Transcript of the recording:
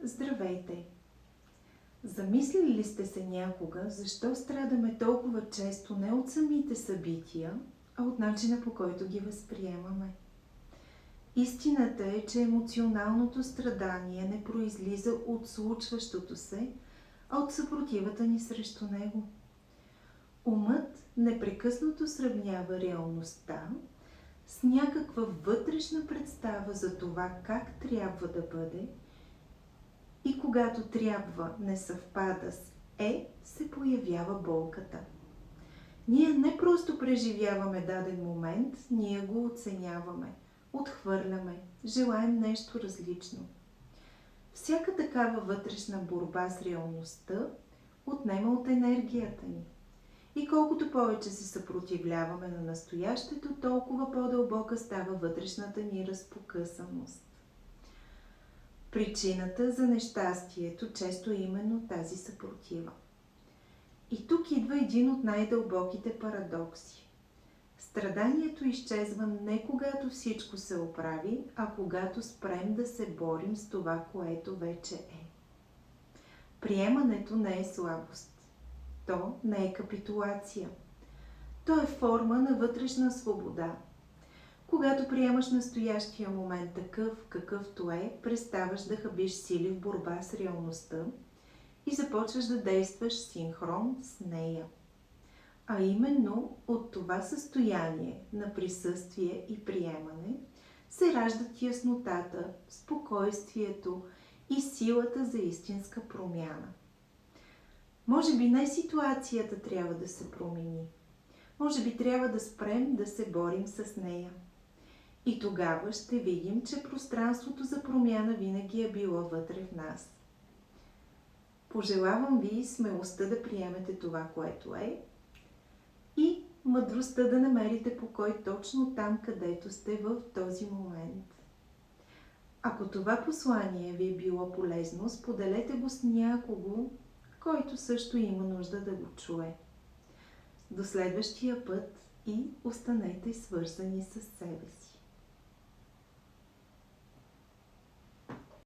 Здравейте! Замислили ли сте се някога, защо страдаме толкова често не от самите събития, а от начина, по който ги възприемаме? Истината е, че емоционалното страдание не произлиза от случващото се, а от съпротивата ни срещу него. Умът непрекъснато сравнява реалността с някаква вътрешна представа за това как трябва да бъде, и когато трябва не съвпада с се появява болката. Ние не просто преживяваме даден момент, ние го оценяваме, отхвърляме, желаем нещо различно. Всяка такава вътрешна борба с реалността отнема от енергията ни. И колкото повече се съпротивляваме на настоящето, толкова по-дълбока става вътрешната ни разпокъсаност. Причината за нещастието често е именно тази съпротива. И тук идва един от най-дълбоките парадокси. Страданието изчезва не когато всичко се оправи, а когато спрем да се борим с това, което вече е. Приемането не е слабост. То не е капитулация. То е форма на вътрешна свобода. Когато приемаш настоящия момент такъв, какъвто е, преставаш да хабиш сили в борба с реалността и започваш да действаш синхрон с нея. А именно от това състояние на присъствие и приемане се раждат яснотата, спокойствието и силата за истинска промяна. Може би не ситуацията трябва да се промени. Може би трябва да спрем да се борим с нея. И тогава ще видим, че пространството за промяна винаги е било вътре в нас. Пожелавам ви смелостта да приемете това, което е, и мъдростта да намерите покой точно там, където сте в този момент. Ако това послание ви е било полезно, споделете го с някого, който също има нужда да го чуе. До следващия път и останете свързани с себе си.